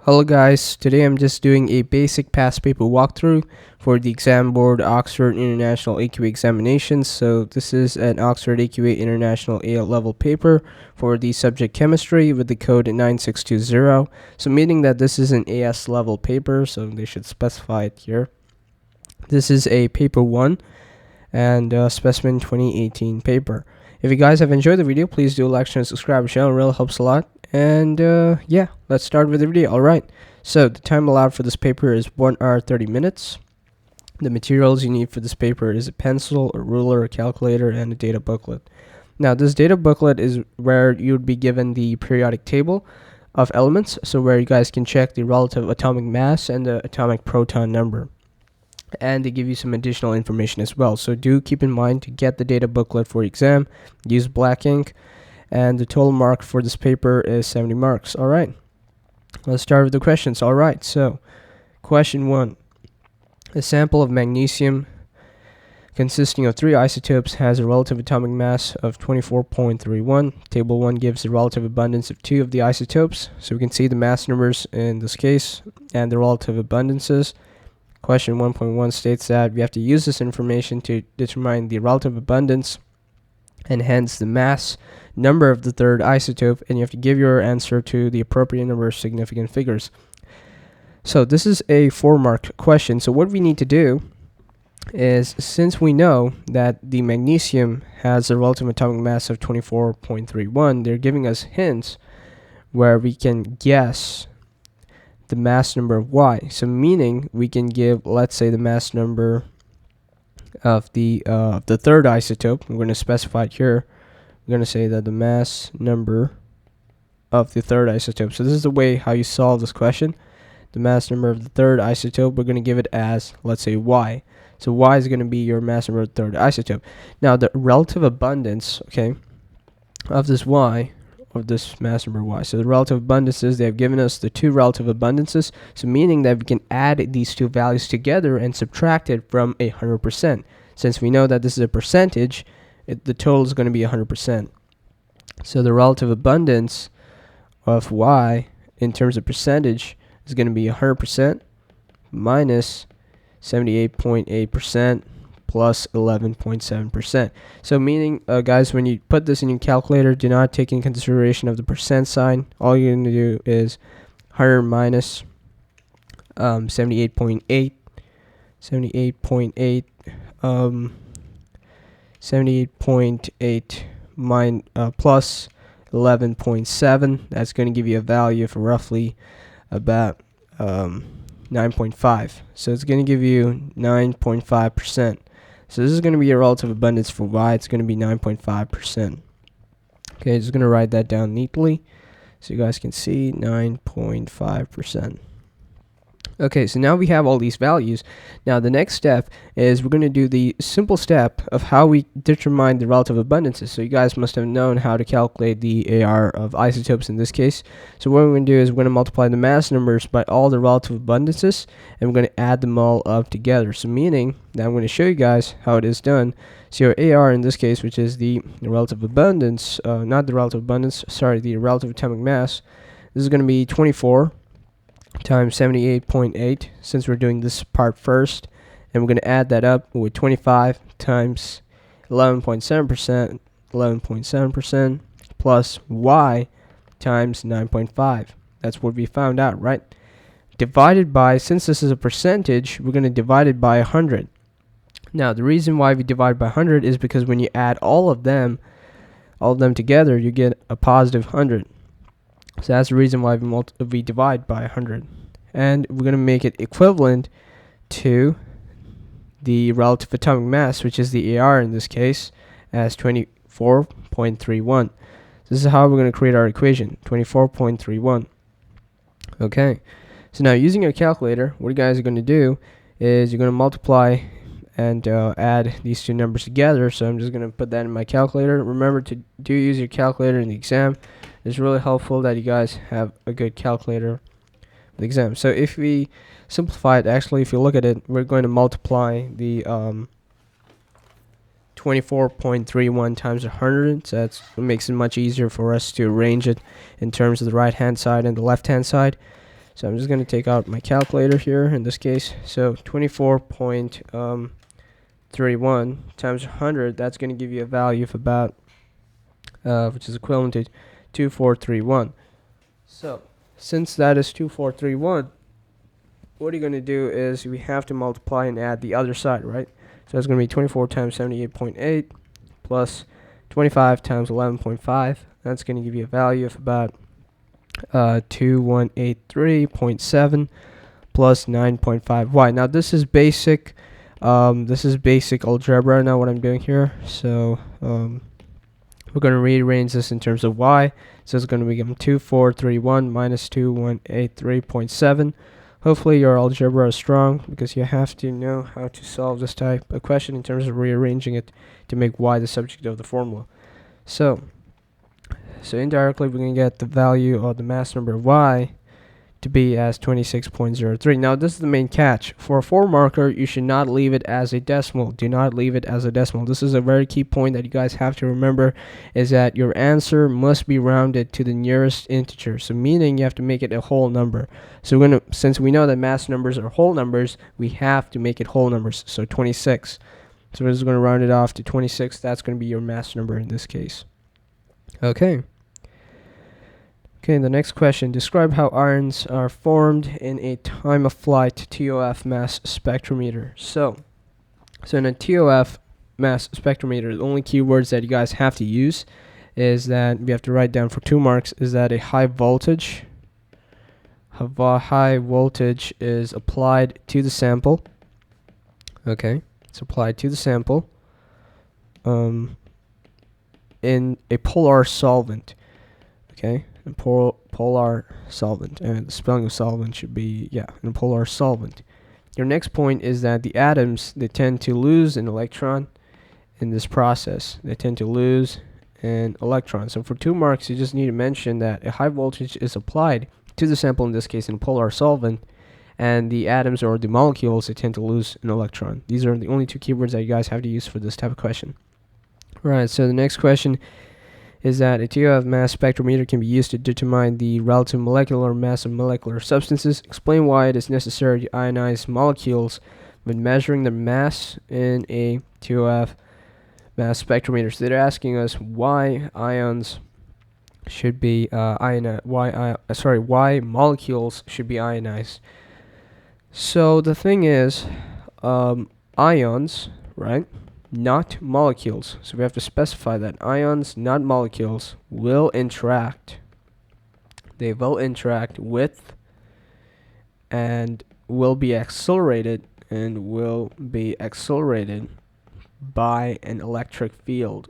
Hello guys, today I'm just doing a basic past paper walkthrough for the exam board Oxford International AQA examinations. So this is an Oxford AQA International A-level paper for the subject chemistry with the code 9620. So meaning that this is an AS level paper, so they should specify it here. This is a paper 1 and specimen 2018 paper. If you guys have enjoyed the video, please do like, share, and subscribe to the channel. It really helps a lot. And yeah, let's start with the video. Alright, so the time allowed for this paper is 1 hour 30 minutes. The materials you need for this paper is a pencil, a ruler, a calculator, and a data booklet. Now this data booklet is where you would be given the periodic table of elements, so where you guys can check the relative atomic mass and the atomic proton number. And they give you some additional information as well, so do keep in mind to get the data booklet for exam. Use black ink, and the total mark for this paper is 70 marks. Alright, let's start with the questions. Alright, so question 1. A sample of magnesium consisting of 3 isotopes has a relative atomic mass of 24.31. Table 1 gives the relative abundance of 2 of the isotopes, so we can see the mass numbers in this case and the relative abundances. Question 1.1 states that we have to use this information to determine the relative abundance and hence the mass number of the third isotope, and you have to give your answer to the appropriate number of significant figures. So this is a 4-mark question. So what we need to do is, since we know that the magnesium has a relative atomic mass of 24.31, they're giving us hints where we can guess the mass number of Y. So meaning we can give, let's say, the mass number of the third isotope. I'm going to specify it here. I'm going to say that the mass number of the third isotope. So this is the way how you solve this question. The mass number of the third isotope, we're going to give it as, let's say, Y. So Y is going to be your mass number of the third isotope. Now the relative abundance, okay, of this Y, of this mass number Y. So the relative abundances, they have given us the 2 relative abundances, so meaning that we can add these 2 values together and subtract it from 100%. Since we know that this is a percentage, the total is going to be 100%. So the relative abundance of Y in terms of percentage is going to be 100% minus 78.8% plus 11.7%. So meaning, guys, when you put this in your calculator, do not take in consideration of the percent sign. All you're going to do is 100 minus 78.8 plus 11.7. That's going to give you a value of roughly about 9.5. So it's going to give you 9.5%. So this is going to be a relative abundance for Y. It's going to be 9.5%. Okay, just going to write that down neatly so you guys can see 9.5%. Okay, so now we have all these values. Now the next step is we're going to do the simple step of how we determine the relative abundances. So you guys must have known how to calculate the AR of isotopes in this case. So what we're going to do is we're going to multiply the mass numbers by all the relative abundances, and we're going to add them all up together. So meaning that I'm going to show you guys how it is done. So your AR in this case, which is the relative abundance, not the relative abundance, sorry, the relative atomic mass, this is going to be 24 times 78.8, since we're doing this part first, and we're going to add that up with 25 times 11.7% plus Y times 9.5. That's what we found out, right? Divided by, since this is a percentage, we're going to divide it by 100. Now the reason why we divide by 100 is because when you add all of them together, you get a positive 100. So that's the reason why we divide by 100. And we're going to make it equivalent to the relative atomic mass, which is the AR in this case, as 24.31. This is how we're going to create our equation, 24.31. Okay, so now using your calculator, what you guys are going to do is you're going to multiply and add these 2 numbers together. So I'm just going to put that in my calculator. Remember to use your calculator in the exam. It's really helpful that you guys have a good calculator for the exam. So if we simplify it, actually, if you look at it, we're going to multiply the 24.31 times 100. So that's what makes it much easier for us to arrange it in terms of the right hand side and the left hand side. So I'm just going to take out my calculator here in this case. So 24.31 times 100, that's going to give you a value of about, which is equivalent to 2431. So since that is 2431, what you're going to do is we have to multiply and add the other side, right? So it's going to be 24 times 78.8 plus 25 times 11.5. That's going to give you a value of about 2183.7 plus 9.5y. Now this is basic. This is basic algebra. Now what I'm doing here. So we're going to rearrange this in terms of y. So it's going to become 2431 minus 2183.7. Hopefully your algebra is strong, because you have to know how to solve this type of question in terms of rearranging it to make y the subject of the formula. So indirectly we're going to get the value of the mass number of y to be as 26.03. Now this is the main catch. For a 4 marker, you should not leave it as a decimal. Do not leave it as a decimal. This is a very key point that you guys have to remember, is that your answer must be rounded to the nearest integer. So meaning you have to make it a whole number. So we're going to, since we know that mass numbers are whole numbers, we have to make it whole numbers. So 26. So we're just going to round it off to 26. That's going to be your mass number in this case. Okay, the next question. Describe how ions are formed in a time-of-flight TOF mass spectrometer. So in a TOF mass spectrometer, the only keywords that you guys have to use is that we have to write down for 2 marks, is that a high voltage is applied to the sample. Okay, it's applied to the sample in a polar solvent. Okay, a polar solvent, and the spelling of solvent should be, in a polar solvent. Your next point is that the atoms, they tend to lose an electron in this process. They tend to lose an electron. So for 2 marks, you just need to mention that a high voltage is applied to the sample, in this case in a polar solvent, and the atoms or the molecules, they tend to lose an electron. These are the only 2 keywords that you guys have to use for this type of question. Right, so the next question is that a TOF mass spectrometer can be used to determine the relative molecular mass of molecular substances. Explain why it is necessary to ionize molecules when measuring their mass in a TOF mass spectrometer. So they're asking us why ions should be why molecules should be ionized. So the thing is, ions, right? Not molecules. So we have to specify that ions, not molecules, will interact. They will interact with and will be accelerated by an electric field.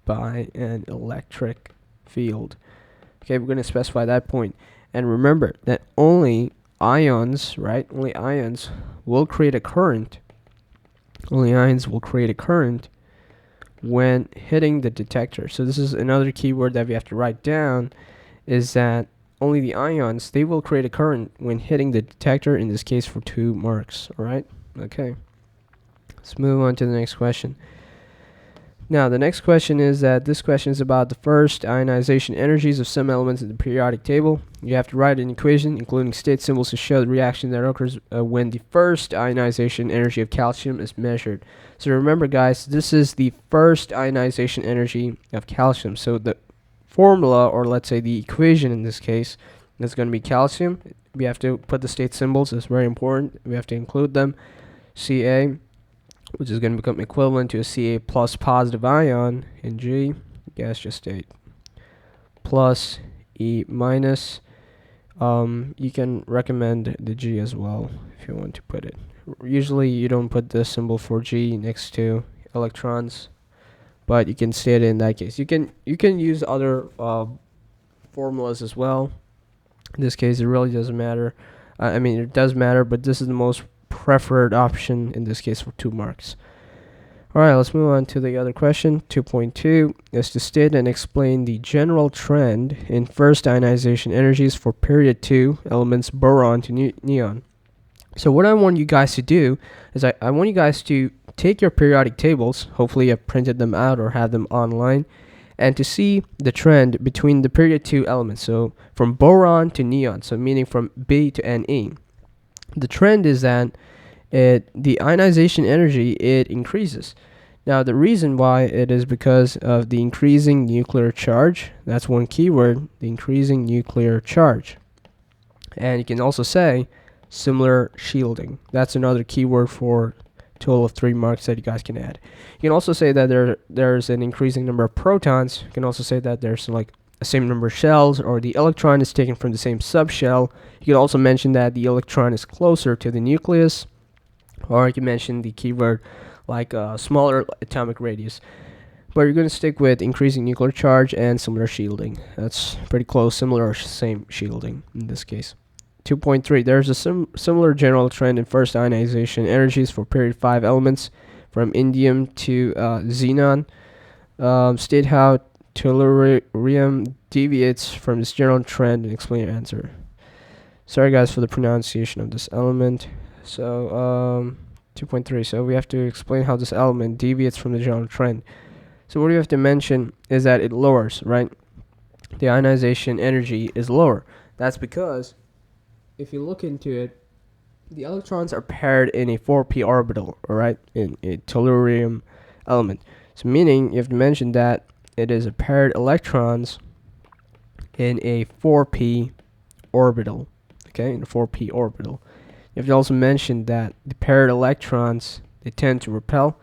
Okay, we're going to specify that point. And remember that only ions, right? Only ions will create a current. Only ions will create a current when hitting the detector. So this is another keyword that we have to write down, is that only the ions, they will create a current when hitting the detector, in this case for 2 marks. Alright? Okay. Let's move on to the next question. Now, the next question is that this question is about the first ionization energies of some elements in the periodic table. You have to write an equation, including state symbols, to show the reaction that occurs when the first ionization energy of calcium is measured. So remember, guys, this is the first ionization energy of calcium. So the formula, or let's say the equation in this case, is going to be calcium. We have to put the state symbols. It's very important. We have to include them. Ca, which is going to become equivalent to a Ca plus positive ion in G, gaseous state, plus E minus. You can recommend the G as well if you want to put it. Usually you don't put the symbol for G next to electrons, but you can state it in that case. You can use other formulas as well. In this case, it really doesn't matter. I mean, it does matter, but this is the most preferred option in this case for 2 marks. Alright, let's move on to the other question. 2.2 is to state and explain the general trend in first ionization energies for period 2 elements boron to neon. So what I want you guys to do is I want you guys to take your periodic tables. Hopefully you have printed them out or have them online, and to see the trend between the period 2 elements, so from boron to neon, so meaning from B to Ne. The trend is that the ionization energy, it increases. Now the reason why it is because of the increasing nuclear charge. That's one keyword, the increasing nuclear charge. And you can also say similar shielding. That's another keyword for total of 3 marks that you guys can add. You can also say that there's an increasing number of protons. You can also say that there's like the same number of shells, or the electron is taken from the same subshell. You can also mention that the electron is closer to the nucleus, or you can mention the keyword like a smaller atomic radius. But you're going to stick with increasing nuclear charge and similar shielding. That's pretty close, similar or same shielding in this case. 2.3. There's a similar general trend in first ionization energies for period 5 elements from indium to xenon. State how tellurium deviates from this general trend and explain your answer. Sorry guys for the pronunciation of this element. So 2.3. So we have to explain how this element deviates from the general trend. So what you have to mention is that it lowers, right? The ionization energy is lower. That's because if you look into it, the electrons are paired in a 4p orbital, alright, in a tellurium element. So meaning you have to mention that it is a paired electrons in a 4p orbital, okay, in a 4p orbital. You have to also mention that the paired electrons, they tend to repel,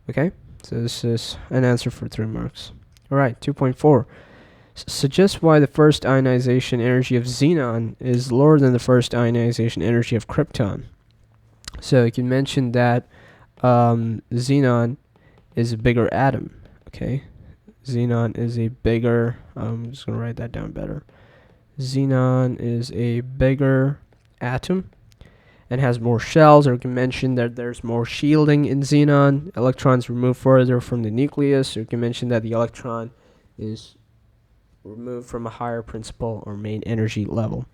okay? So this is an answer for 3 marks. Alright, 2.4. Suggest why the first ionization energy of xenon is lower than the first ionization energy of krypton. So you can mention that xenon is a bigger atom. Okay, xenon is a bigger. I'm just gonna write that down better. Xenon is a bigger atom and has more shells, or you can mention that there's more shielding in xenon. Electrons removed further from the nucleus, or you can mention that the electron is removed from a higher principal or main energy level.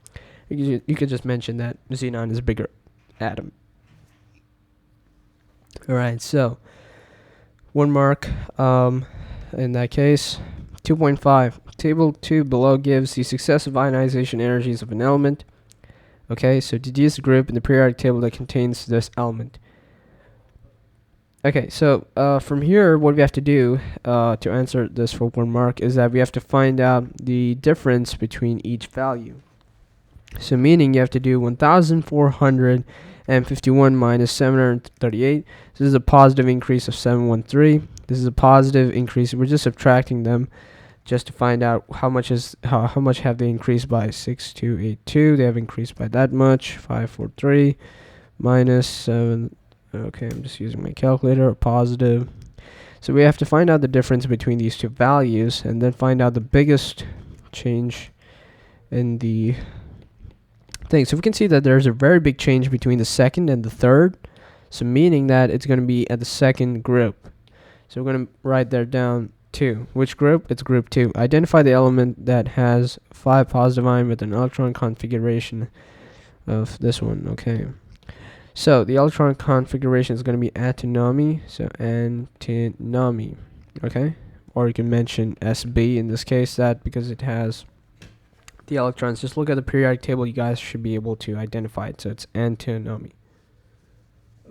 You could just mention that xenon is a bigger atom. Alright, so 1 mark in that case. 2.5. Table 2 below gives the successive ionization energies of an element. Okay, so deduce the group in the periodic table that contains this element. Okay, so from here, what we have to do to answer this for 1 mark is that we have to find out the difference between each value. So meaning you have to do 1,451 minus 738. This is a positive increase of 713. This is a positive increase. We're just subtracting them just to find out how much have they increased by. 6282. They have increased by that much. 543 minus 7. Okay, I'm just using my calculator. Positive. So we have to find out the difference between these two values and then find out the biggest change in the thing. So we can see that there's a very big change between the second and the third. So meaning that it's going to be at the second group. So we're going to write that down 2. Which group? It's group 2. Identify the element that has 5 positive ion with an electron configuration of this one. Okay. So the electron configuration is going to be antinomy. So antinomy, okay? Or you can mention SB in this case, that because it has the electrons. Just look at the periodic table, you guys should be able to identify it. So it's antinomy.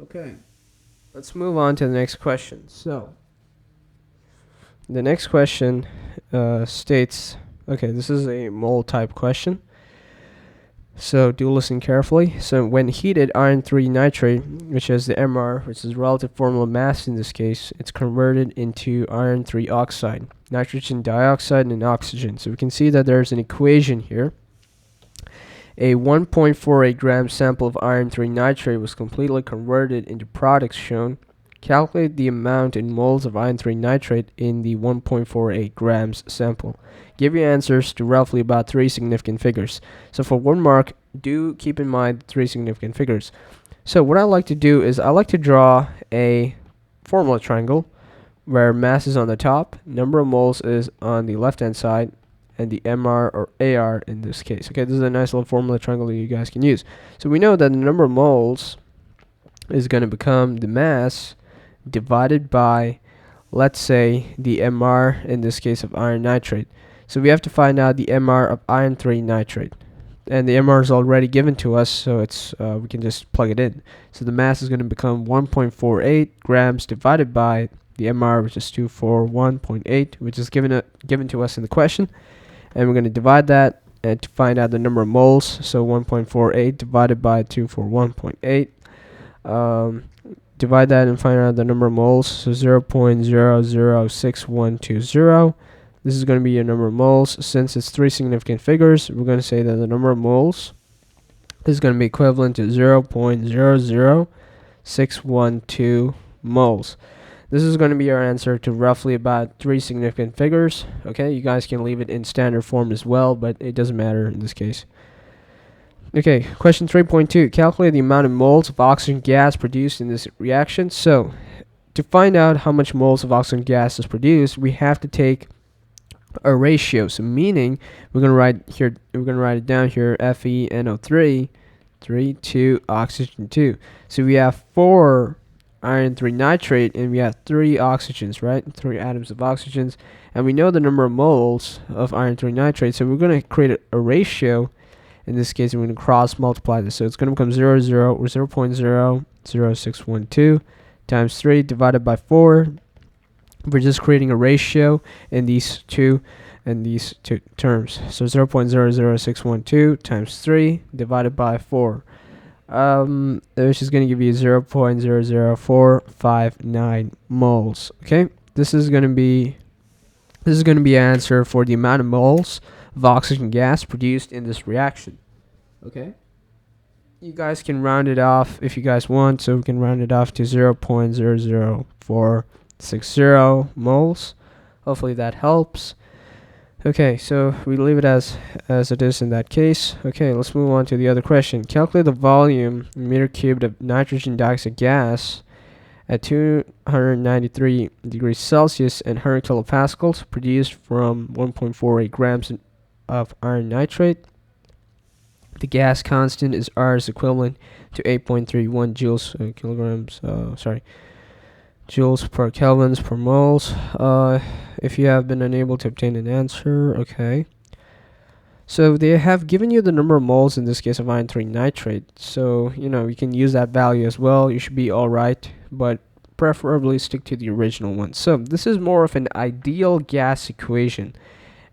Okay, let's move on to the next question. So the next question states, okay, this is a mole type question. So do listen carefully. So when heated, iron 3 nitrate, which is the MR, which is relative formula mass in this case, it's converted into iron 3 oxide, nitrogen dioxide, and oxygen. So we can see that there's an equation here. A 1.48 gram sample of iron 3 nitrate was completely converted into products shown. Calculate the amount in moles of iron 3 nitrate in the 1.48 grams sample. Give your answers to roughly about 3 significant figures. So for 1 mark, do keep in mind 3 significant figures. So what I like to do is I like to draw a formula triangle where mass is on the top, number of moles is on the left hand side, and the MR or AR in this case. Okay, this is a nice little formula triangle that you guys can use. So we know that the number of moles is going to become the mass divided by let's say the MR in this case of iron nitrate. So we have to find out the MR of iron 3 nitrate. And the MR is already given to us, so it's we can just plug it in. So the mass is going to become 1.48 grams divided by the MR, which is 241.8, which is given to us in the question. And we're going to divide that and to find out the number of moles. So 1.48 divided by 241.8. Divide that and find out the number of moles. So 0.006120. This is going to be your number of moles. Since it's three significant figures, we're going to say that the number of moles is going to be equivalent to 0.00612 moles. This is going to be our answer to roughly about three significant figures. Okay, you guys can leave it in standard form as well, but it doesn't matter in this case. Okay, question 3.2. Calculate the amount of moles of oxygen gas produced in this reaction. So, to find out how much moles of oxygen gas is produced, we have to take a ratio. So meaning we're gonna write it down here, FeNO3 to oxygen 2. So we have 4 iron 3 nitrate and we have 3 oxygens, right? 3 atoms of oxygens, and we know the number of moles of iron 3 nitrate. So we're gonna create a ratio. In this case, we're gonna cross multiply this. So it's gonna become 0.00612 times 3 divided by 4. We're just creating a ratio in these two terms. So 0.00612 times 3 divided by 4, which is going to give you 0.00459 moles. Okay, this is going to be an answer for the amount of moles of oxygen gas produced in this reaction. Okay, you guys can round it off if you guys want, so we can round it off to 0.00460 moles. Hopefully that helps. Okay, so we leave it as it is in that case. Okay, let's move on to the other question. Calculate the volume in meter cubed of nitrogen dioxide gas at 293 degrees Celsius and 100 kilopascals produced from 1.48 grams of iron nitrate. The gas constant is R is equivalent to 8.31 joules per kelvins per moles. If you have been unable to obtain an answer, okay. So they have given you the number of moles in this case of iron 3 nitrate. So, you can use that value as well. You should be alright, but preferably stick to the original one. So this is more of an ideal gas equation.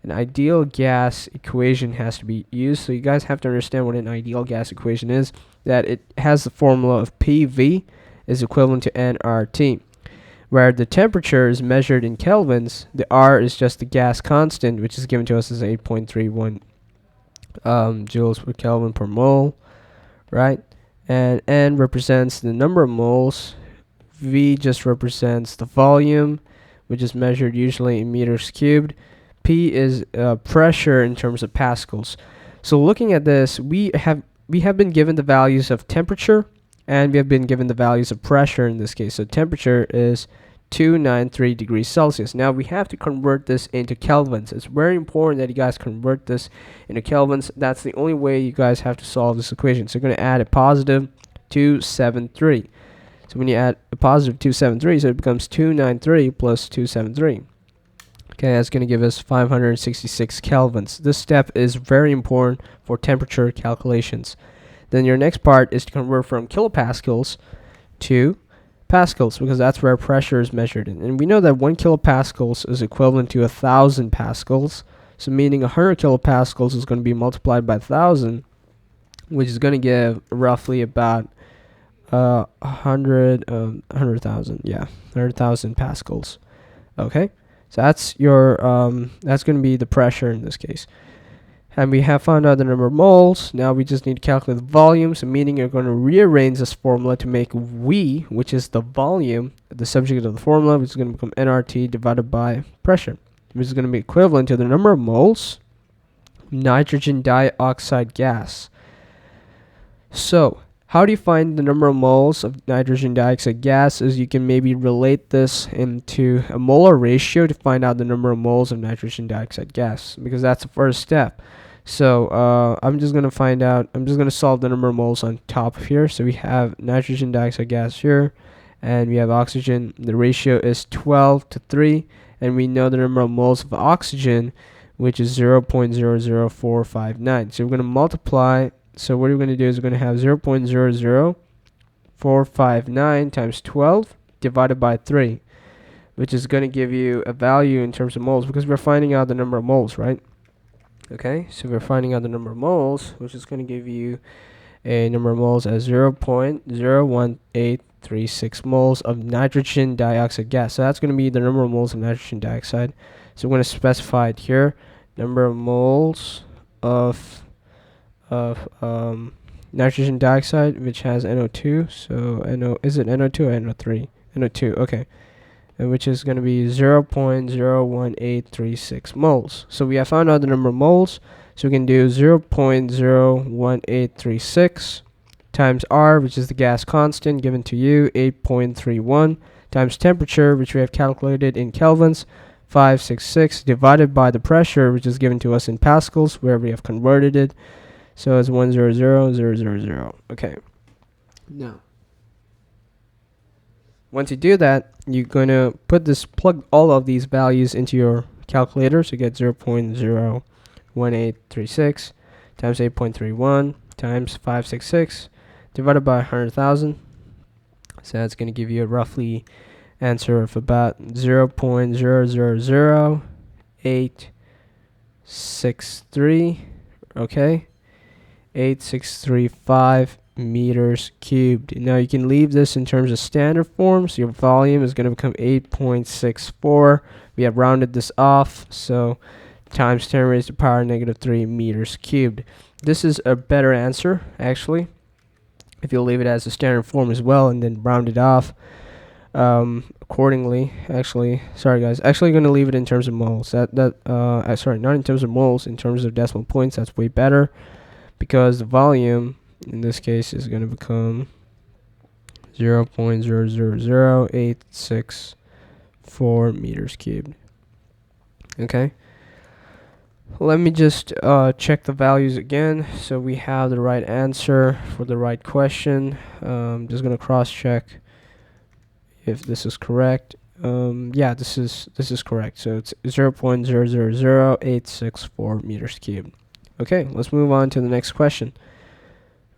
An ideal gas equation has to be used. So you guys have to understand what an ideal gas equation is. That it has the formula of PV is equivalent to nRT. Where the temperature is measured in kelvins, the R is just the gas constant, which is given to us as 8.31 joules per Kelvin per mole, right? And N represents the number of moles. V just represents the volume, which is measured usually in meters cubed. P is pressure in terms of pascals. So looking at this, we have been given the values of temperature, and we have been given the values of pressure in this case. So temperature is 293 degrees Celsius. Now we have to convert this into kelvins. It's very important that you guys convert this into kelvins. That's the only way you guys have to solve this equation. So you're going to add a positive 273. So when you add a positive 273, so it becomes 293 plus 273. Okay, that's going to give us 566 kelvins. This step is very important for temperature calculations. Then your next part is to convert from kilopascals to pascals, because that's where pressure is measured in. And we know that 1 kilopascals is equivalent to 1,000 pascals. So meaning 100 kilopascals is going to be multiplied by 1,000, which is going to give roughly about 100,000 pascals. Okay, so that's your that's going to be the pressure in this case. And we have found out the number of moles. Now we just need to calculate the volume. So meaning you're going to rearrange this formula to make V, which is the volume, the subject of the formula, which is going to become nRT divided by pressure, which is going to be equivalent to the number of moles of nitrogen dioxide gas. So how do you find the number of moles of nitrogen dioxide gas? Is you can maybe relate this into a molar ratio to find out the number of moles of nitrogen dioxide gas, because that's the first step. So I'm just going to solve the number of moles on top of here. So we have nitrogen dioxide gas here, and we have oxygen. The ratio is 12 to 3, and we know the number of moles of oxygen, which is 0.00459. So we're going to multiply. So what we're going to do is we're going to have 0.00459 times 12 divided by 3, which is going to give you a value in terms of moles, because we're finding out the number of moles, right? Okay, so we're finding out the number of moles, which is going to give you a number of moles as 0.01836 moles of nitrogen dioxide gas. So that's going to be the number of moles of nitrogen dioxide. So we're going to specify it here. Number of moles of nitrogen dioxide, which has NO2. So is it NO2 or NO3? NO2, okay. Which is going to be 0.01836 moles. So we have found out the number of moles. So we can do 0.01836 times R, which is the gas constant given to you, 8.31, times temperature, which we have calculated in kelvins, 566, divided by the pressure, which is given to us in pascals, where we have converted it. So it's 100,000. Okay. Now, once you do that, you're going to plug all of these values into your calculator. So you get 0.01836 times 8.31 times 566 divided by 100,000. So that's going to give you a roughly answer of about 0.000863, okay, 8635 meters cubed. Now you can leave this in terms of standard form, so your volume is going to become 8.64. We have rounded this off, so times 10 raised to the power negative 3 meters cubed. This is a better answer, actually, if you'll leave it as a standard form as well and then round it off accordingly. Actually, sorry guys, actually going to leave it in terms of moles. Sorry, not in terms of moles, in terms of decimal points. That's way better, because the volume in this case is going to become 0.000864 meters cubed. Okay, let me just check the values again, so we have the right answer for the right question. Just going to cross check if this is correct. Yeah, this is correct. So it's 0.000864 meters cubed. Okay, let's move on to the next question.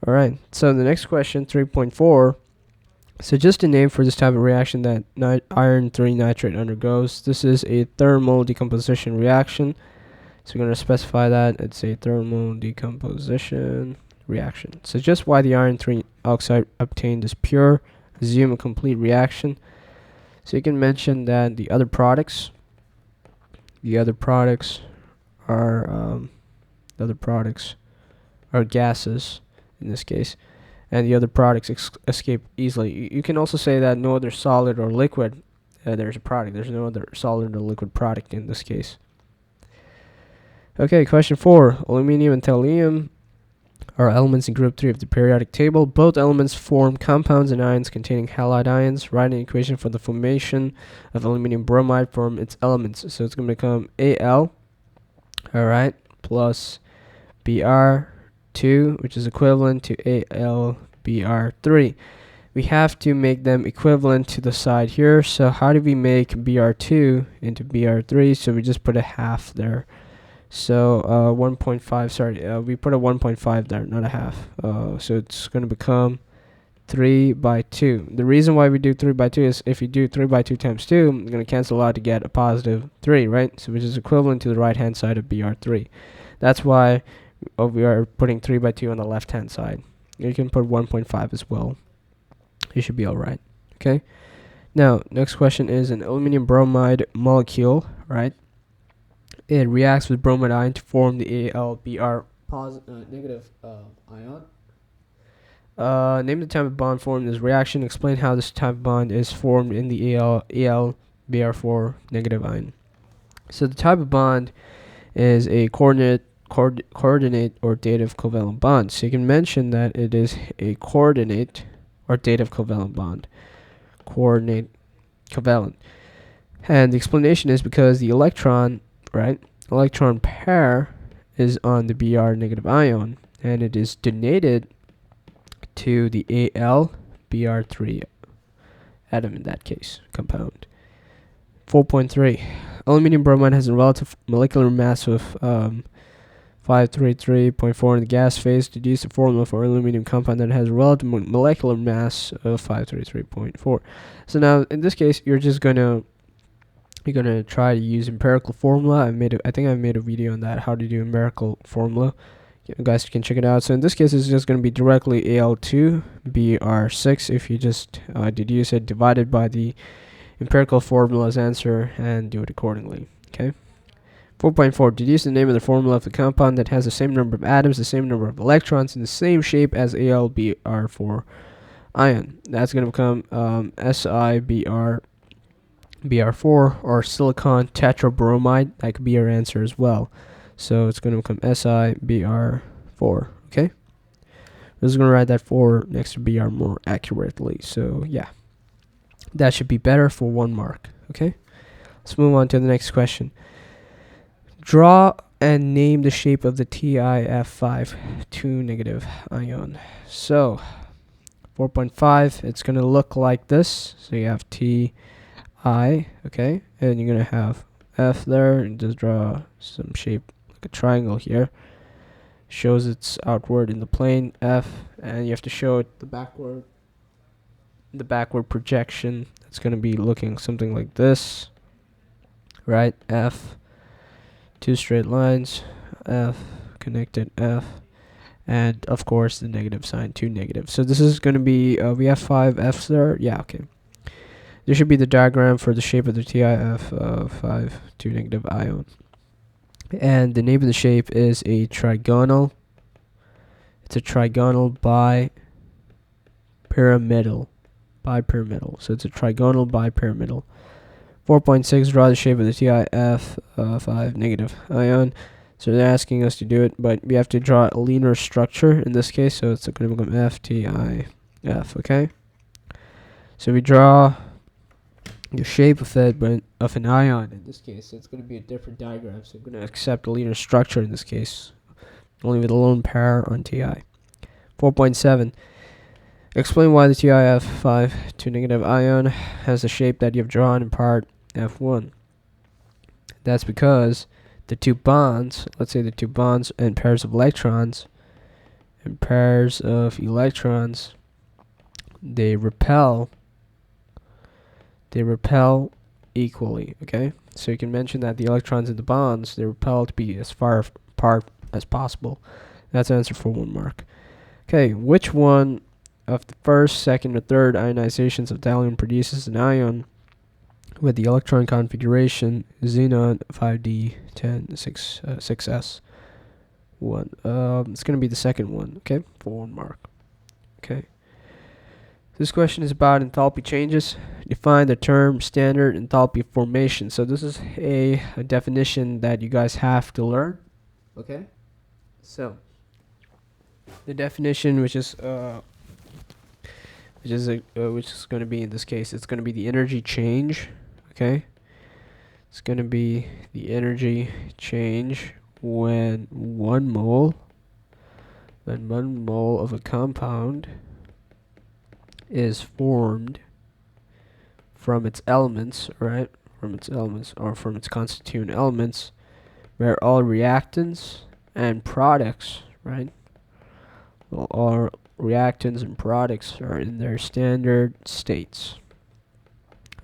All right, so the next question, 3.4. So just a name for this type of reaction that iron 3 nitrate undergoes. This is a thermal decomposition reaction. So we're going to specify that it's a thermal decomposition reaction. So just why the iron 3 oxide obtained is pure. Assume a complete reaction. So you can mention that the other products are gases in this case, and the other products escape easily. You can also say that no other solid or liquid, there's a product. There's no other solid or liquid product in this case. Okay, question 4. Aluminium and thallium are elements in group 3 of the periodic table. Both elements form compounds and ions containing halide ions. Write an equation for the formation of aluminium bromide from its elements. So it's going to become Al, alright, plus Br2, which is equivalent to AlBr3. We have to make them equivalent to the side here. So how do we make Br2 into Br3? So we just put a half there. So 1.5, sorry, we put a 1.5 there, not a half. So it's going to become 3 by 2. The reason why we do 3 by 2 is if you do 3 by 2 times 2, you're going to cancel out to get a positive 3, right? So which is equivalent to the right hand side of Br3. That's why we are putting 3 by 2 on the left hand side. You can put 1.5 as well. You should be alright. Okay. Now, next question is an aluminum bromide molecule, right? It reacts with bromide ion to form the AlBr negative ion. Name the type of bond formed in this reaction. Explain how this type of bond is formed in the AlBr4 negative ion. So the type of bond is a coordinate or dative covalent bond. So you can mention that it is a coordinate or dative covalent bond. Coordinate covalent. And the explanation is because the electron pair is on the Br negative ion, and it is donated to the AlBr3 atom in that case, compound. 4.3. Aluminum bromide has a relative molecular mass of 533.4 in the gas phase. Deduce the formula for aluminum compound that has a relative molecular mass of 533.4. So now in this case, you're gonna try to use empirical formula. I think I made a video on that, how to do empirical formula. You guys can check it out. So in this case, it's just going to be directly Al2 Br6 if you just deduce it, divided by the empirical formula's answer, and do it accordingly. Okay. 4.4. Deduce the name of the formula of the compound that has the same number of atoms, the same number of electrons, and the same shape as AlBr4 ion. That's going to become SiBr4, or silicon tetrabromide. That could be your answer as well. So it's going to become SiBr4. Okay. I'm just going to write that 4 next to Br more accurately. So yeah, that should be better for 1 mark. Okay. Let's move on to the next question. Draw and name the shape of the TiF5 2 negative ion. So 4.5, it's going to look like this. So you have Ti, okay, and you're going to have F there, and just draw some shape like a triangle here. Shows it's outward in the plane, F, and you have to show it the backward projection. It's going to be looking something like this, right? F, 2 straight lines, F, connected F, and of course the negative sign, 2 negative. So this is going to be, we have 5 F's there. Yeah, okay. There should be the diagram for the shape of the TiF5 2 negative ion. And the name of the shape is a trigonal. It's a trigonal bipyramidal. So it's a trigonal bipyramidal. 4.6, draw the shape of the TiF5 negative ion. So they're asking us to do it, but we have to draw a linear structure in this case, so it's going to become FTIF, okay? So we draw the shape of it, but of an ion in this case. So it's going to be a different diagram, so I'm going to accept a linear structure in this case, only with a lone pair on Ti. 4.7. Explain why the TiF5 2 negative ion has the shape that you've drawn in part F1. That's because the 2 bonds, let's say the 2 bonds and pairs of electrons, they repel equally, okay? So you can mention that the electrons in the bonds, they repel to be as far apart as possible. That's the answer for 1 mark. Okay, which one of the first, second, or third ionizations of thallium produces an ion with the electron configuration xenon 5d10 6s 1? It's going to be the second one, okay, for 1 mark. Okay. This question is about enthalpy changes. Define the term standard enthalpy formation. So this is a definition that you guys have to learn. Okay. So the definition, which is going to be, in this case, it's going to be the energy change. Okay. It's going to be the energy change when 1 mole of a compound is formed from its elements, right? From its elements, or from its constituent elements, where all reactants and products, right? Well, all reactants and products are in their standard states.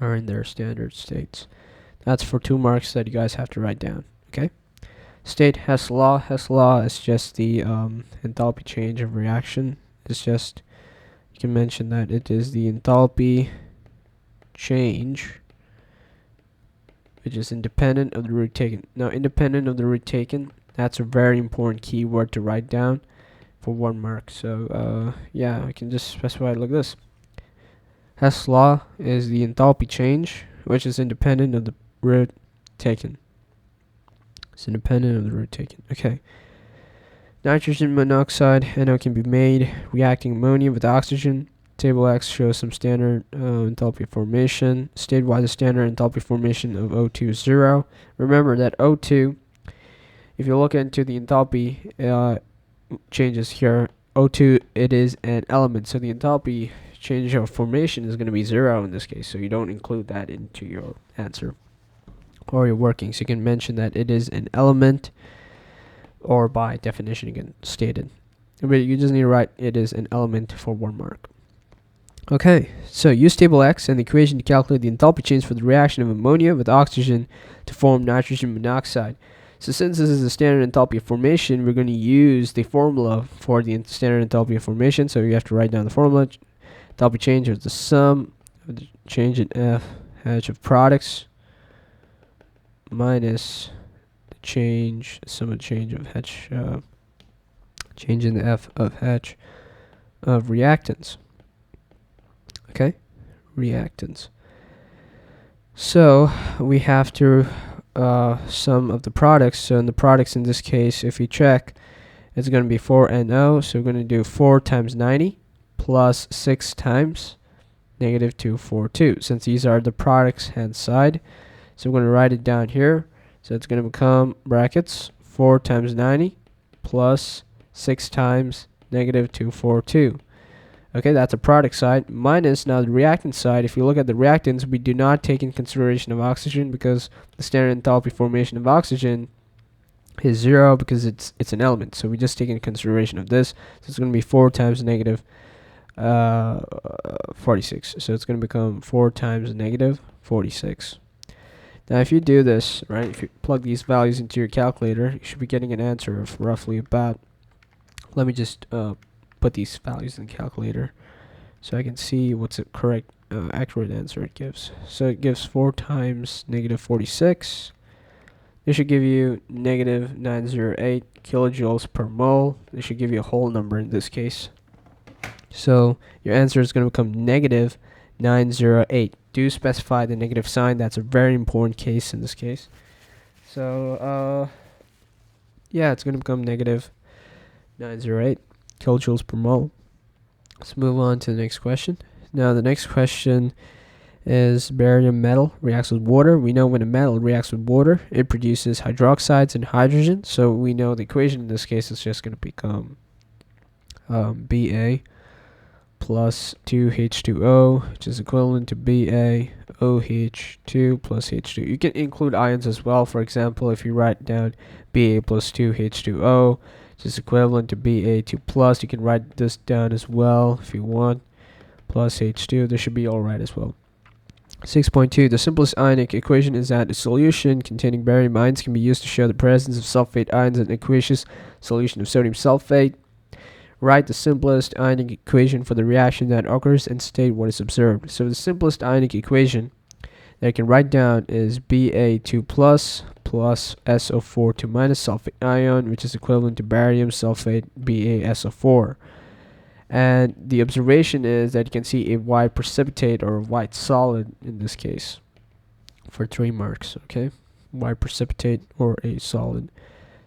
That's for 2 marks that you guys have to write down. Okay. State Hess law. Hess law is just the enthalpy change of reaction. It's just, you can mention that it is the enthalpy change which is independent of the root taken. Now, independent of the root taken, that's a very important keyword to write down for 1 mark. So yeah, I can just specify it like this. Hess law is the enthalpy change which is independent of the root taken. It's independent of the root taken. Okay. Nitrogen monoxide, NO, can be made reacting ammonia with oxygen. Table X shows some standard enthalpy formation. State why the standard enthalpy formation of O2 is 0. Remember that O2, if you look into the enthalpy changes here, O2, it is an element. So the enthalpy change of formation is going to be 0 in this case, so you don't include that into your answer or your workings. You can mention that it is an element, or by definition you can state it. But you just need to write it is an element for 1 mark. Okay, so use table X and the equation to calculate the enthalpy change for the reaction of ammonia with oxygen to form nitrogen monoxide. So since this is the standard enthalpy of formation, we're going to use the formula for the standard enthalpy of formation. So you have to write down the formula. Enthalpy change is the sum of the change in F hatch of products minus the change, sum of change of hatch, change in the F of hatch of reactants. Okay, reactants. So we have to sum of the products. So in the products in this case, if you check, it's going to be 4NO. So we're going to do 4 times 90 plus 6 times negative 242, since these are the products hand side. So we're going to write it down here. So it's going to become brackets 4 times 90 plus 6 times negative 242. Okay, that's a product side, minus now the reactant side. If you look at the reactants, we do not take in consideration of oxygen, because the standard enthalpy formation of oxygen is 0 because it's an element. So we just take in consideration of this. So it's going to be 4 times negative 46. So it's going to become 4 times negative 46. Now if you do this, right, if you plug these values into your calculator, you should be getting an answer of roughly about, let me just put these values in the calculator so I can see what's the correct accurate answer it gives. So it gives 4 times negative 46. This should give you negative 908 kilojoules per mole. This should give you a whole number in this case. So your answer is going to become negative 908. Do specify the negative sign. That's a very important case in this case. So yeah, it's going to become negative 908 kilojoules per mole. Let's move on to the next question. Now the next question is barium metal reacts with water. We know when a metal reacts with water, it produces hydroxides and hydrogen. So we know the equation in this case is just going to become Ba plus 2H2O, which is equivalent to BaOH2 plus H2. You can include ions as well. For example, if you write down Ba plus 2H2O, which is equivalent to Ba2 plus, you can write this down as well if you want, plus H2. This should be alright as well. 6.2. The simplest ionic equation is that a solution containing barium ions can be used to show the presence of sulfate ions in an aqueous solution of sodium sulfate. Write the simplest ionic equation for the reaction that occurs and state what is observed. So the simplest ionic equation that I can write down is Ba2 plus SO4 2 minus sulfate ion, which is equivalent to barium sulfate BaSO4. And the observation is that you can see a white precipitate, or a white solid in this case, for 3 marks. Okay, white precipitate or a solid.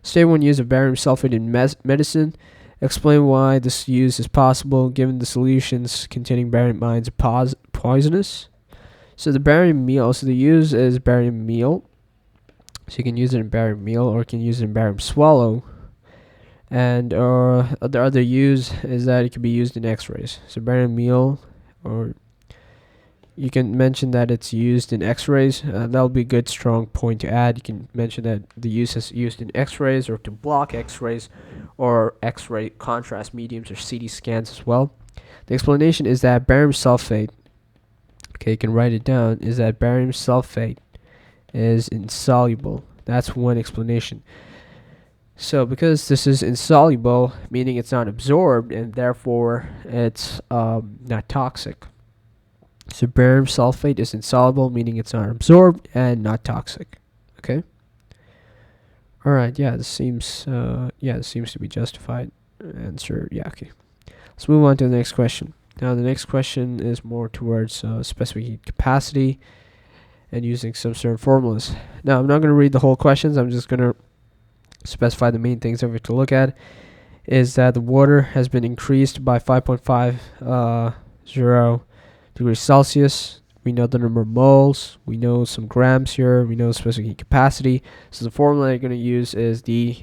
State one use of barium sulfate in medicine. Explain why this use is possible given the solutions containing barium ions are poisonous. So the barium meal, so the use is barium meal. So you can use it in barium meal, or you can use it in barium swallow. And the other use is that it can be used in X-rays. So barium meal, or you can mention that it's used in X-rays. That'll be a good strong point to add. You can mention that the use is used in X-rays, or to block X-rays, or X-ray contrast mediums, or CT scans as well. The explanation is that barium sulfate, okay, you can write it down, is that barium sulfate is insoluble. That's one explanation. So because this is insoluble, meaning it's not absorbed, and therefore it's not toxic. So barium sulfate is insoluble, meaning it's not absorbed and not toxic. Okay. All right. Yeah, this seems to be justified. Answer. Yeah. Okay. Let's move on to the next question. Now the next question is more towards specific heat capacity and using some certain formulas. Now I'm not going to read the whole questions. I'm just going to specify the main things that we have to look at. Is that the water has been increased by 5.50 degrees Celsius. We know the number of moles. We know some grams here. We know specific heat capacity. So the formula you're going to use is the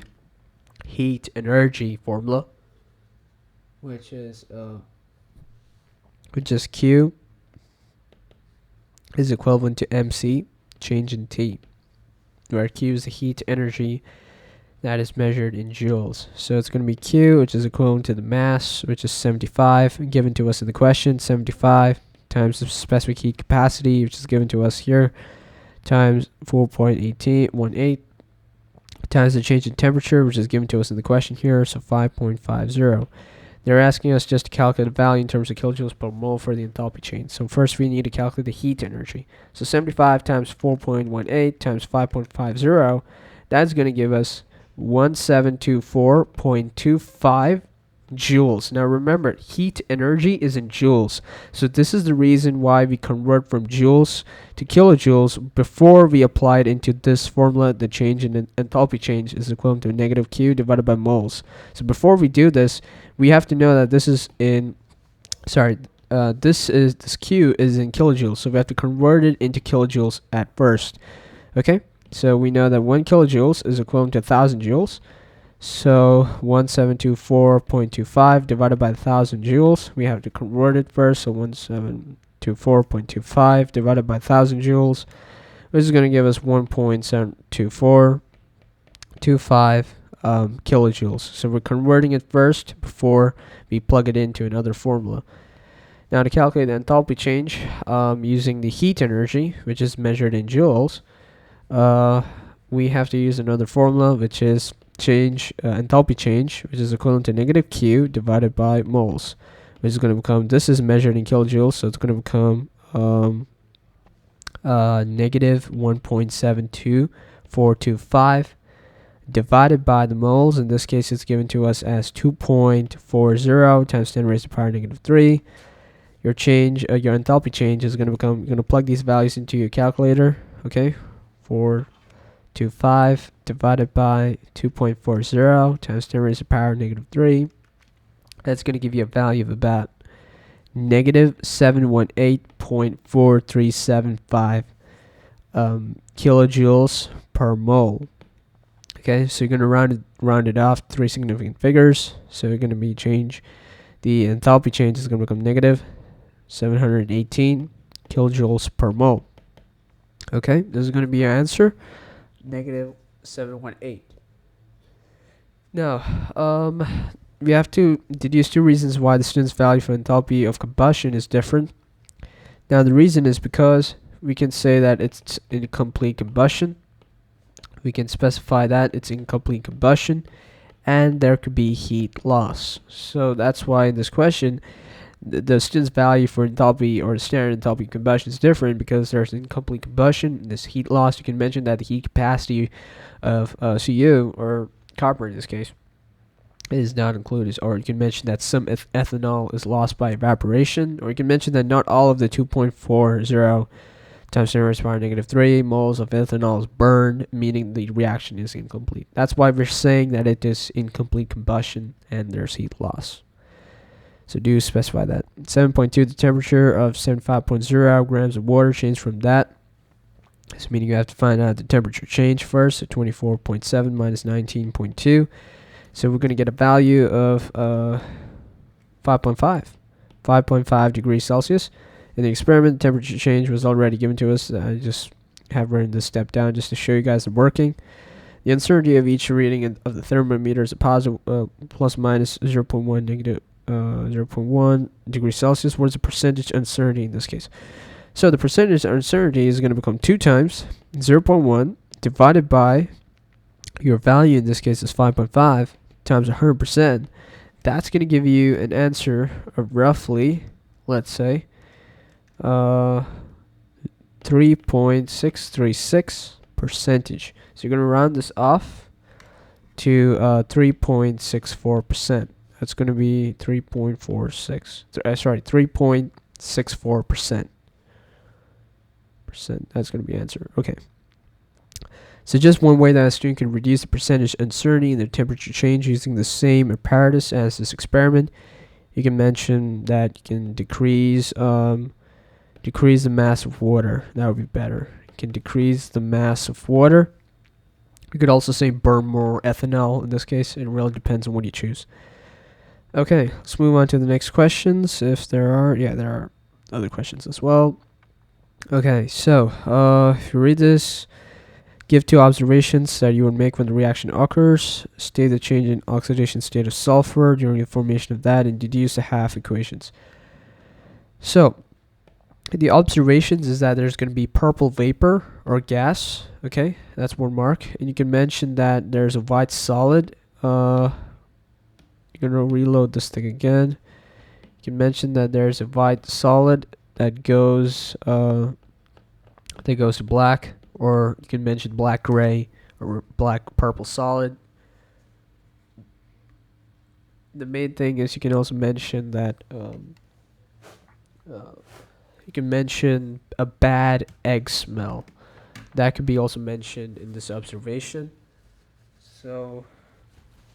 heat energy formula, which is which is Q is equivalent to MC, change in T, where Q is the heat energy that is measured in joules. So it's going to be Q, which is equivalent to the mass, which is 75, given to us in the question, 75 times the specific heat capacity, which is given to us here, times 4.1818, times the change in temperature, which is given to us in the question here, so 5.50. They're asking us just to calculate a value in terms of kilojoules per mole for the enthalpy change. So first we need to calculate the heat energy. So 75 times 4.18 times 5.50, that's going to give us 1724.25 joules. Now remember, heat energy is in joules. So this is the reason why we convert from joules to kilojoules before we apply it into this formula. The change in enthalpy change is equivalent to negative Q divided by moles. So before we do this, we have to know that this is in, this Q is in kilojoules. So we have to convert it into kilojoules at first. Okay, so we know that 1 kilojoules is equivalent to 1,000 joules. So 1724.25 divided by 1,000 joules. We have to convert it first. So 1724.25 divided by 1,000 joules, which is going to give us 1.72425 kilojoules. So we're converting it first before we plug it into another formula. Now to calculate the enthalpy change using the heat energy, which is measured in joules, we have to use another formula, which is enthalpy change, which is equivalent to negative Q divided by moles, which is going to become, this is measured in kilojoules, so it's going to become negative 1.72425 divided by the moles. In this case, it's given to us as 2.40 times 10 raised to the power negative 3. Your enthalpy change is going to become, you're going to plug these values into your calculator. Okay, 425 divided by 2.40 times 10 raised to the power negative 3. That's going to give you a value of about negative 718.4375 kilojoules per mole. Okay, so you're going to round it off 3 significant figures. So you're going to be the enthalpy change is going to become negative 718 kilojoules per mole. Okay, this is going to be your answer, negative 718. Now, we have to deduce 2 reasons why the student's value for enthalpy of combustion is different. Now, the reason is because we can say that it's incomplete combustion. We can specify that it's incomplete combustion, and there could be heat loss. So that's why in this question, the student's value for enthalpy or standard enthalpy combustion is different, because there's incomplete combustion, this heat loss. You can mention that the heat capacity of Cu, or copper in this case, is not included, or you can mention that some ethanol is lost by evaporation, or you can mention that not all of the 2.40 times 10 raised to the power negative 3 moles of ethanol is burned, meaning the reaction is incomplete. That's why we're saying that it is incomplete combustion and there's heat loss. So do specify that. 7.2, the temperature of 75.0 grams of water changed from that. This meaning you have to find out the temperature change first, so 24.7 minus 19.2. So we're going to get a value of 5.5 degrees Celsius. In the experiment, the temperature change was already given to us. I just have written this step down just to show you guys the working. The uncertainty of each reading of the thermometer is a positive plus minus 0.1 negative 0.1 degrees Celsius. What is the percentage uncertainty in this case? So the percentage uncertainty is going to become 2 times 0.1 divided by your value, in this case is 5.5, times 100%. That's going to give you an answer of roughly, let's say, 3.636 percentage. So you're going to round this off to 3.64%. That's going to be 3.64%. That's going to be answer. Okay. So just one way that a student can reduce the percentage uncertainty in the temperature change using the same apparatus as this experiment. You can mention that you can decrease the mass of water. That would be better. You can decrease the mass of water. You could also say burn more ethanol in this case. It really depends on what you choose. Okay, let's move on to the next questions. If there are, yeah, there are other questions as well. Okay, so if you read this, give two observations that you would make when the reaction occurs. State the change in oxidation state of sulfur during the formation of that, and deduce the half equations. So the observations is that there's going to be purple vapor or gas. Okay, that's one mark, and you can mention that there's a white solid. You're gonna reload this thing again. You can mention that there's a white solid that goes to black, or you can mention black gray or black purple solid. The main thing is you can also mention that you can mention a bad egg smell. That could be also mentioned in this observation. So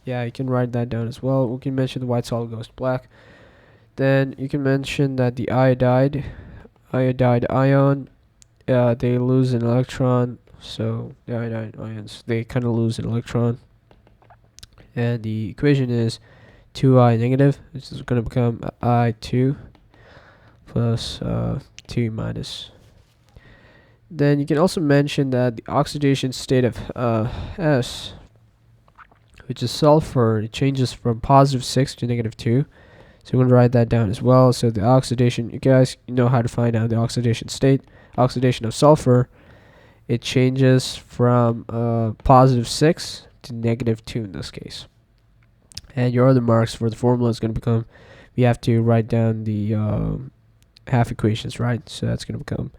yeah, you can write that down as well. We can mention the white solid goes to black. Then you can mention that the iodide ion, they lose an electron. So the iodide ions, they kind of lose an electron. And the equation is 2i negative, which is going to become I2 plus 2 minus. Then you can also mention that the oxidation state of S, which is sulfur, it changes from positive 6 to negative 2. So we're going to write that down as well. So the oxidation, you guys know how to find out the oxidation state. Oxidation of sulfur, it changes from positive 6 to negative 2 in this case. And your other marks for the formula is going to become, we have to write down the half equations, right? So that's going to become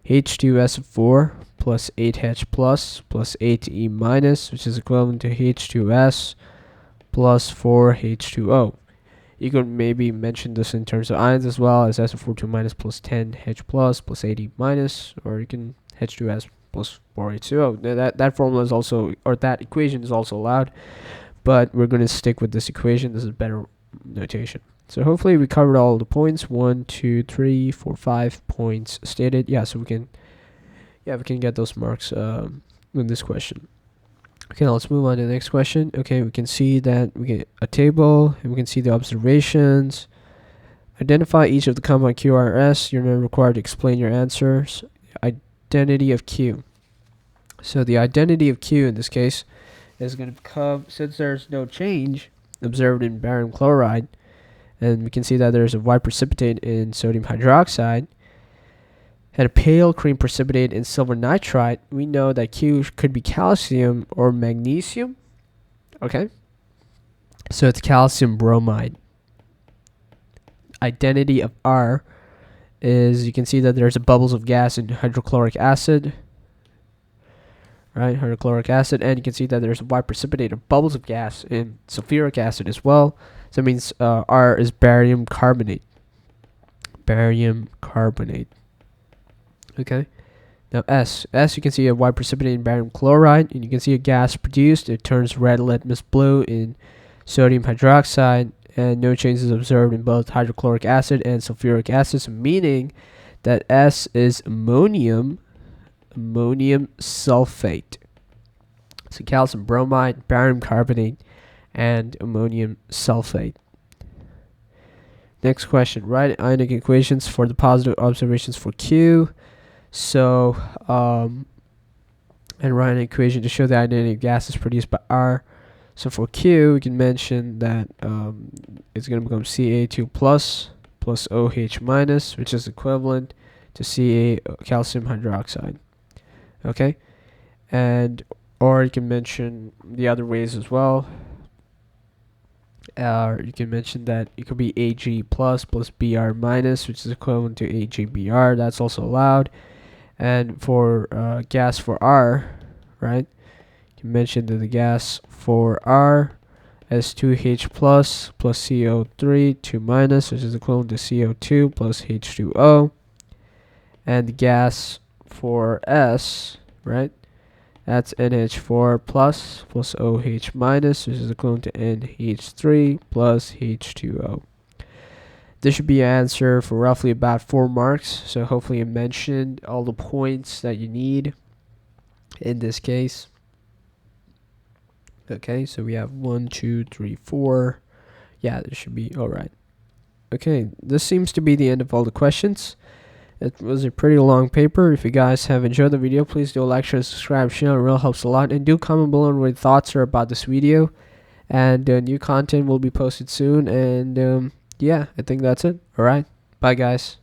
H2S4 plus 8H plus 8E minus, which is equivalent to H2S plus 4H2O. You could maybe mention this in terms of ions as well, as SO42 minus plus 10H plus 8E minus, or you can H2S plus 4H2O. That formula is also, or that equation is also allowed, but we're going to stick with this equation. This is better notation. So hopefully we covered all the points. 1, 2, 3, 4, 5 points stated. Yeah, so we can get those marks in this question. Okay, now let's move on to the next question. Okay, we can see that we get a table, and we can see the observations. Identify each of the compound Q, R, S. You're not required to explain your answers. Identity of Q. So the identity of Q in this case is going to become, since there's no change observed in barium chloride, and we can see that there's a white precipitate in sodium hydroxide and a pale cream precipitate in silver nitride, we know that Q could be calcium or magnesium. Okay, so it's calcium bromide. Identity of R is, you can see that there's a bubbles of gas in hydrochloric acid, right? Hydrochloric acid, and you can see that there's a white precipitate of bubbles of gas in sulfuric acid as well. So it means R is barium carbonate. Barium carbonate. Okay. Now S you can see a white precipitate in barium chloride, and you can see a gas produced. It turns red litmus blue in sodium hydroxide, and no changes observed in both hydrochloric acid and sulfuric acid, so meaning that S is ammonium sulfate. So calcium bromide, barium carbonate, and ammonium sulfate. Next question. Write ionic equations for the positive observations for Q. So, and write an equation to show the identity of gases produced by R. So for Q, we can mention that it's going to become Ca2 plus OH minus, which is equivalent to Ca calcium hydroxide. Okay, and or you can mention the other ways as well. You can mention that it could be Ag plus Br minus, which is equivalent to AgBr. That's also allowed. And for gas for R, right, you can mention that the gas for R is 2H plus CO3 2 minus, which is equivalent to CO2 plus H2O. And the gas for S, right, that's NH4 plus OH minus, which is equivalent to NH3 plus H2O. This should be an answer for roughly about 4 marks. So hopefully you mentioned all the points that you need in this case. Okay, so we have 1, 2, 3, 4. Yeah, this should be alright. Okay, this seems to be the end of all the questions. It was a pretty long paper. If you guys have enjoyed the video, please do like, share, subscribe, channel. It really helps a lot. And do comment below what your thoughts are about this video. And new content will be posted soon. And yeah, I think that's it. Alright, bye guys.